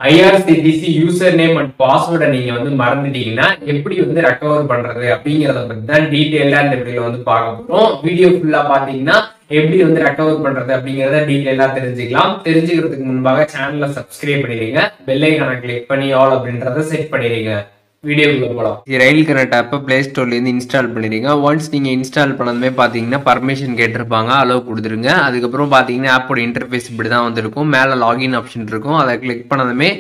IRCTC user name and பாஸ்வேர்டை நீங்க வந்து மறந்துட்டீங்கன்னா எப்படி வந்து ரெக்கவர் பண்றது அப்படிங்கறத பத்தி தான் டீடைலா இந்த வீடியோல வந்து பார்க்க போறோம். வீடியோ ஃபுல்லா பாத்தீங்கன்னா எப்படி வந்து ரெக்கவர் பண்றது அப்படிங்கறத டீடைலா தெரிஞ்சுக்கலாம். தெரிஞ்சுக்கிறதுக்கு முன்பாக சேனலை சப்ஸ்கிரைப் பண்ணிடுங்க, பெல் ஐகானை கிளிக் பண்ணி ஆல் அப்படின்றத செட் பண்ணிடுங்க. வீடியோக்குள்ள போலாம். ரயில் கனெக்ட் ஆப்பை பிளே ஸ்டோர்ல இருந்து இன்ஸ்டால் பண்ணிடுங்க. ஒன்ஸ் நீங்க இன்ஸ்டால் பண்ணதுமே பாத்தீங்கன்னா பர்மிஷன் கேட்டிருப்பாங்க, அலோவ் கொடுத்துருங்க. அதுக்கப்புறம் பாத்தீங்கன்னா ஆப்போட இன்டர்ஃபேஸ் இப்படிதான் வந்திருக்கும். மேல லாகின் ஆப்ஷன் இருக்கும், அதை கிளிக் பண்ணதுமே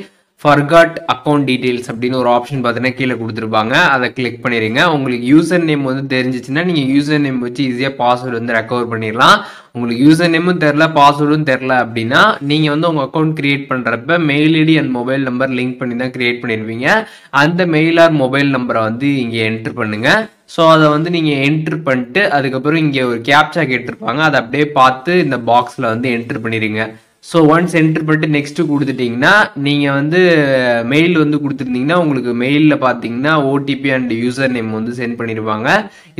ஃபர்காட் அக்கௌண்ட் டீடைல்ஸ் அப்படின்னு ஒரு ஆப்ஷன் பார்த்தீங்கன்னா கீழே கொடுத்துருப்பாங்க, அதை கிளிக் பண்ணிடுங்க. உங்களுக்கு யூசர் நேம் வந்து தெரிஞ்சிச்சுன்னா நீங்கள் யூசர் நேம் வச்சு ஈஸியாக பாஸ்வேர்டு வந்து ரெக்கவர் பண்ணிடலாம். உங்களுக்கு யூசர் நேமும் தெரில பாஸ்வேர்டும் தெரில அப்படின்னா நீங்கள் வந்து உங்கள் அக்கௌண்ட் கிரியேட் பண்ணுறப்ப mail ID and mobile number link பண்ணி தான் கிரியேட் பண்ணிடுவீங்க. அந்த மெயில் ஆர் மொபைல் நம்பரை வந்து இங்கே என்ட்ரு பண்ணுங்க. ஸோ அதை வந்து நீங்கள் என்ட்ரு பண்ணிட்டு அதுக்கப்புறம் இங்கே ஒரு கேப்சா கேட்டிருப்பாங்க, அதை அப்படியே பார்த்து இந்த பாக்ஸில் வந்து என்ட்ரு பண்ணிடுங்க. ஸோ ஒன்ஸ் என்ட்ரு பண்ணிட்டு நெக்ஸ்ட்டு கொடுத்துட்டிங்கன்னா நீங்கள் வந்து மெயில் வந்து கொடுத்துருந்தீங்கன்னா உங்களுக்கு மெயிலில் பார்த்தீங்கன்னா ஓடிபி அண்ட் யூசர் நேம் வந்து சென்ட் பண்ணியிருப்பாங்க.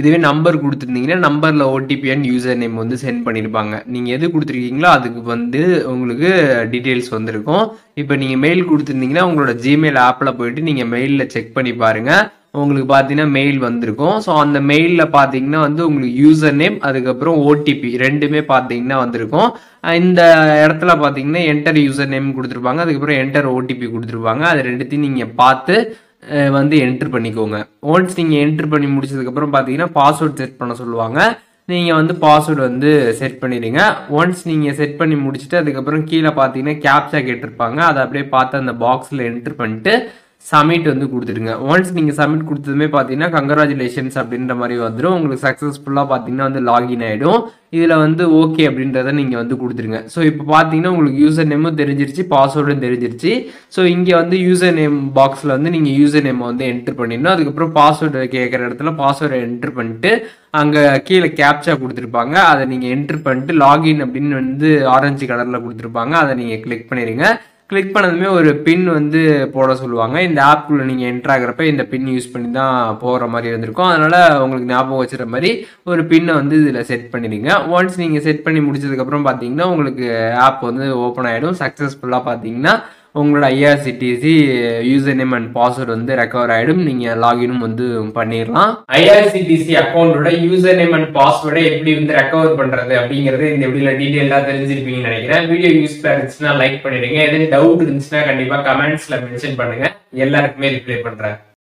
இதுவே நம்பர் கொடுத்துருந்தீங்கன்னா நம்பரில் ஓடிபி அண்ட் யூசர் நேம் வந்து சென்ட் பண்ணியிருப்பாங்க. நீங்கள் எது கொடுத்துருக்கீங்களோ அதுக்கு வந்து உங்களுக்கு டீட்டெயில்ஸ் வந்துருக்கும். இப்போ நீங்கள் மெயில் கொடுத்துருந்தீங்கன்னா உங்களோட ஜிமெயில் ஆப்பில் போயிட்டு நீங்கள் மெயிலில் செக் பண்ணி பாருங்கள், உங்களுக்கு பார்த்தீங்கன்னா மெயில் வந்திருக்கும். ஸோ அந்த மெயிலில் பார்த்தீங்கன்னா வந்து உங்களுக்கு யூசர் நேம் அதுக்கப்புறம் ஓடிபி ரெண்டுமே பார்த்தீங்கன்னா வந்திருக்கும். இந்த இடத்துல பார்த்தீங்கன்னா என்டர் யூசர் நேம் கொடுத்துருப்பாங்க, அதுக்கப்புறம் என்டர் ஓடிபி கொடுத்துருப்பாங்க. அது ரெண்டுத்தையும் நீங்கள் பார்த்து வந்து என்ட்ரு பண்ணிக்கோங்க. ஒன்ஸ் நீங்கள் என்ட்ரு பண்ணி முடிச்சதுக்கப்புறம் பார்த்தீங்கன்னா பாஸ்வேர்ட் செட் பண்ண சொல்லுவாங்க. நீங்கள் வந்து பாஸ்வேர்டு வந்து செட் பண்ணிடுங்க. ஒன்ஸ் நீங்கள் செட் பண்ணி முடிச்சுட்டு அதுக்கப்புறம் கீழே பார்த்தீங்கன்னா கேப்சா கேட்டிருப்பாங்க, அதை அப்படியே பார்த்து அந்த பாக்ஸில் என்ட்ரு பண்ணிட்டு சப்மிட் வந்து கொடுத்துடுங்க. ஒன்ஸ் நீங்கள் சப்மிட் கொடுத்ததுமே பார்த்தீங்கன்னா கங்க்ராச்சுலேஷன்ஸ் அப்படின்ற மாதிரி வந்துடும். உங்களுக்கு சக்ஸஸ்ஃபுல்லாக பார்த்தீங்கன்னா வந்து லாகின் ஆகிடும். இதில் வந்து ஓகே அப்படின்றத நீங்கள் வந்து கொடுத்துருங்க. ஸோ இப்போ பார்த்தீங்கன்னா உங்களுக்கு யூசர் நேமும் தெரிஞ்சிருச்சு, பாஸ்வேர்டும் தெரிஞ்சிருச்சு. ஸோ இங்கே வந்து யூசர் நேம் பாக்ஸில் வந்து நீங்கள் யூசர் நேமை வந்து என்ட்ரு பண்ணிடணும். அதுக்கப்புறம் பாஸ்வேர்டு கேட்குற இடத்துல பாஸ்வேர்டை என்ட்ரு பண்ணிட்டு அங்கே கீழே கேப்சா கொடுத்துருப்பாங்க, அதை நீங்கள் என்ட்ரு பண்ணிட்டு லாகின் அப்படின்னு வந்து ஆரஞ்சு கலரில் கொடுத்துருப்பாங்க, அதை நீங்கள் கிளிக் பண்ணிடுங்க. கிளிக் பண்ணதுமே ஒரு பின் வந்து போட சொல்லுவாங்க. இந்த ஆப்புக்குள்ளே நீங்கள் என்ட்ரு ஆகிறப்ப இந்த பின் யூஸ் பண்ணி தான் போகிற மாதிரி வந்திருக்கும். அதனால் உங்களுக்கு ஞாபகம் வச்சுற மாதிரி ஒரு பின்னை வந்து இதில் செட் பண்ணிடுங்க. ஒன்ஸ் நீங்கள் செட் பண்ணி முடிச்சதுக்கப்புறம் பார்த்தீங்கன்னா உங்களுக்கு ஆப் வந்து ஓப்பன் ஆகிடும். சக்ஸஸ்ஃபுல்லாக பார்த்தீங்கன்னா உங்களோட IRCTC user name and password வந்து ரெக்கவர் ஆகிடும். நீங்கள் லாகினும் வந்து பண்ணிடலாம். IRCTC அக்கௌண்டோட யூசர் நேம் அண்ட் பாஸ்வேர்டை எப்படி வந்து ரெக்கவர் பண்ணுறது அப்படிங்கிறது இந்த வீடியோல டீட்டெயிலாக தெரிஞ்சிருப்பீங்கன்னு நினைக்கிறேன். வீடியோ யூஸ்ஃபுல்லாக இருந்துச்சுன்னா லைக் பண்ணிடுங்க. எதுவும் டவுட் இருந்துச்சுன்னா கண்டிப்பாக கமெண்ட்ஸில் மென்ஷன் பண்ணுங்க, எல்லாருக்குமே ரிப்ளை பண்ணுறேன்.